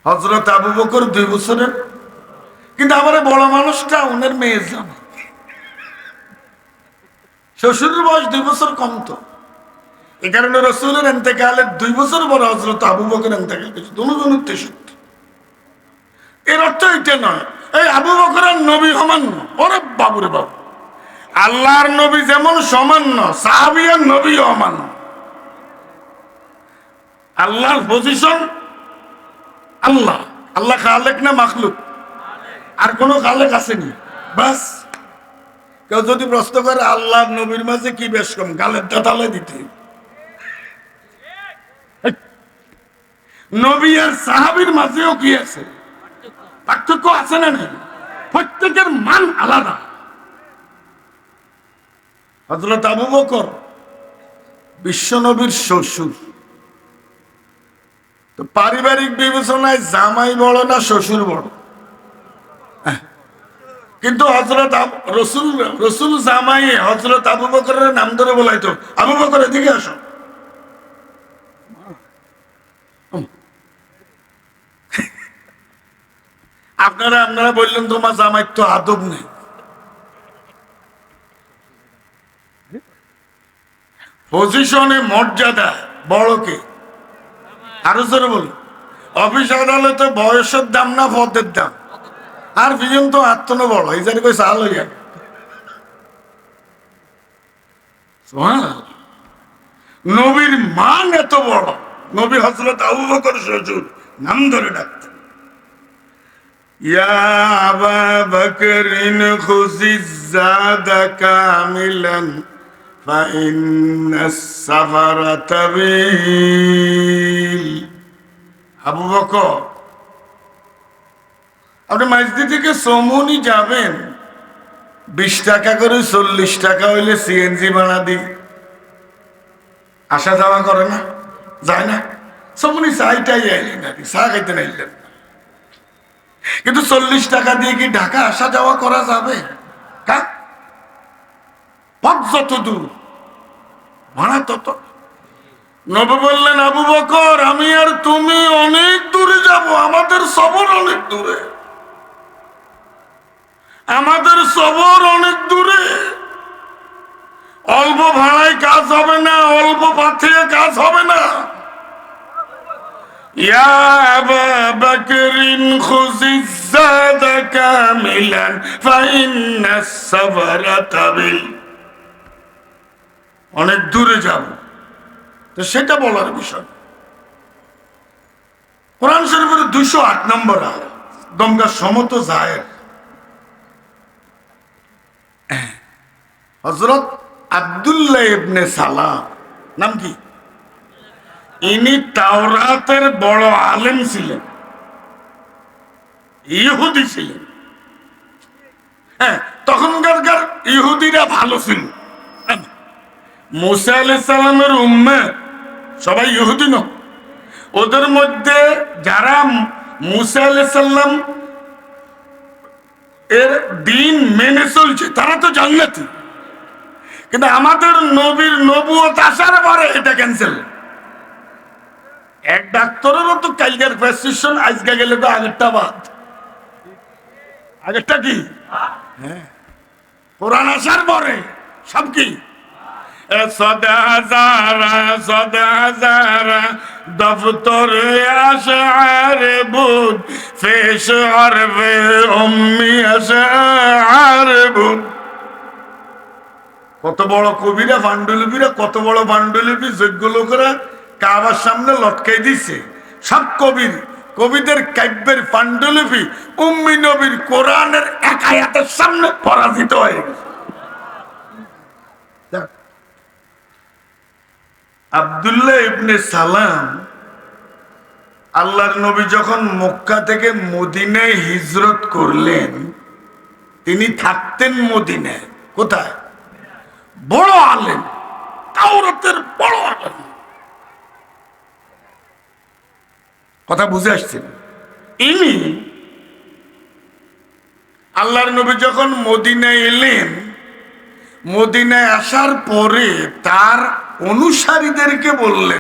হযরত আবু বকর 2 বছরের, কিন্তু আমার বড় মানুষটা ওনার মেয়ের জামাই। শ্বশুরের বয়স 2 বছর কম তো, এই কারণে রাসূলের ইন্তেকালের 2 বছর পরে হযরত আবু বকর ইন্তেকাল করেছে, দুজনের 63। এর অর্থ এটা নয় এই আবু বকর আর নবী সমান না। ওরে বাবুরে বাবু, আল্লাহর নবী যেমন সমান না, সাহাবী আর নবী সমান না। আল্লাহর পজিশন আল্লাহ, আল্লাহ খালেক না মাখলুক? আর কোন খালেক আসেনি? বাস। কেউ যদি প্রশ্ন করে আল্লাহ নবীর মাঝে কি বেশ কম, গালের দাতালে দিতে। নবী আর সাহাবীর মাঝেও কি আছে? পার্থক্য আছে না নেই? প্রত্যেকের মান আলাদা। হযরত আবু বকর বিশ্ব নবীর শ্বশুর, তো পারিবারিক বিবেচনায় জামাই বড় না শ্বশুর বড়? কিন্তু হযরত রসুল জামাই হযরত আবু বকরের নাম ধরে বলাইতো, আবু বকর এদিকে আসো। আপনারা বললেন তোমার জামাই তো আদব নেই। পজিশনে মর্যাদা বড়কে আরো জোরে বলুন। অফিস আদালতে বয়সের দাম না পদের দাম? আর বিজন তো আত্মন বড়, এই জানি কই চাল হইয়া। নবীর মান এত বড়, নবী হযরত আবু বকর শ্বশুর নাম ধরে ডাকতেন, ইয়া আবা বকরিন খুযিজ যাদা কামিলান ফাইন্নাস সাফারা তাবিল। আবু বকর, আপনি মসজিদ থেকে সমুনি যাবেন, 20 টাকা করে, 40 টাকা হইলে সিএনজি ভাড়া দিই, আসা যাওয়া করে না? যায় না? সমুনি চাইটাই আইলেন নাকি চা খাইতে নাইলেন, কিন্তু 40 টাকা দিয়ে কি ঢাকা আসা যাওয়া করা যাবে? পথ যত দূর ভাড়া তত। নবী বললেন, আবু বকর আমি আর তুমি অনেক দূরে যাব, আমাদের সফর অনেক দূরে, আমাদের সফর অনেক দূরে। অল্প ভাড়ায় কাজ হবে না, অল্প পাথিয়ে কাজ হবে না। ইয়া আবা বকরিন খুযিজ যাদা কামিলান ফাইন্নাস সাফারা তাবিল। অনেক দূরে যাব, তো সেটা বলার বিষয়। কোরআন শরীফের 208 নম্বর আয়াত, দমগা সমত জায়ের। হযরত আব্দুল্লাহ ইবনে সালাম, নাম কি? ইনি তাওরাতের বড় আলেম ছিলেন, ইহুদি ছিলেন। হ্যাঁ, তখনকার ইহুদিরা ভালো ছিল। মুসা আলাইহিস সালামের উম্মত সবাই ইহুদি না, ওদের মধ্যে যারা মুসা আলাইহিস সালাম এর দিন মেনে চলছে তারা তো জান্নাতি, কিন্তু আমাদের নবীর নবুয়ত আসার পরে এটা ক্যান্সেল। এক ডাক্তারেরও তো কালকের প্রেসক্রিপশন আজকে গেলে তো আগেরটা বাদ। আগেরটা কি? হ্যাঁ, কোরআন আসার পরে সব কি? সদা হাজারা দফতর আশআর বুদ ফেশ আরবে উম্মি আশআর বুদ। কত বড় কবিরা পাণ্ডুলিপিরা, কত বড় পাণ্ডুলিপি যোগ্য লোকেরা কাবার সামনে লটকাই দিছে। সব কবিদের কাব্যের পাণ্ডুলিপি উম্মি নবীর কোরআনের এক আয়াতের সামনে পরাজিত হয়ে গেছে। আব্দুল্লাহ ইবনে সালাম, আল্লাহর নবী যখন মক্কা থেকে মদিনায় হিজরত করলেন, তিনি থাকতেন মদিনায়। কোথায়? বড় আলেম, তাওরাতের বড় আলেম। কথা বুঝে আসছেন? ইনি আল্লাহর নবী যখন মদিনায় এলেন, মদিনায় আসার পরে তার অনুসারীদেরকে বললেন,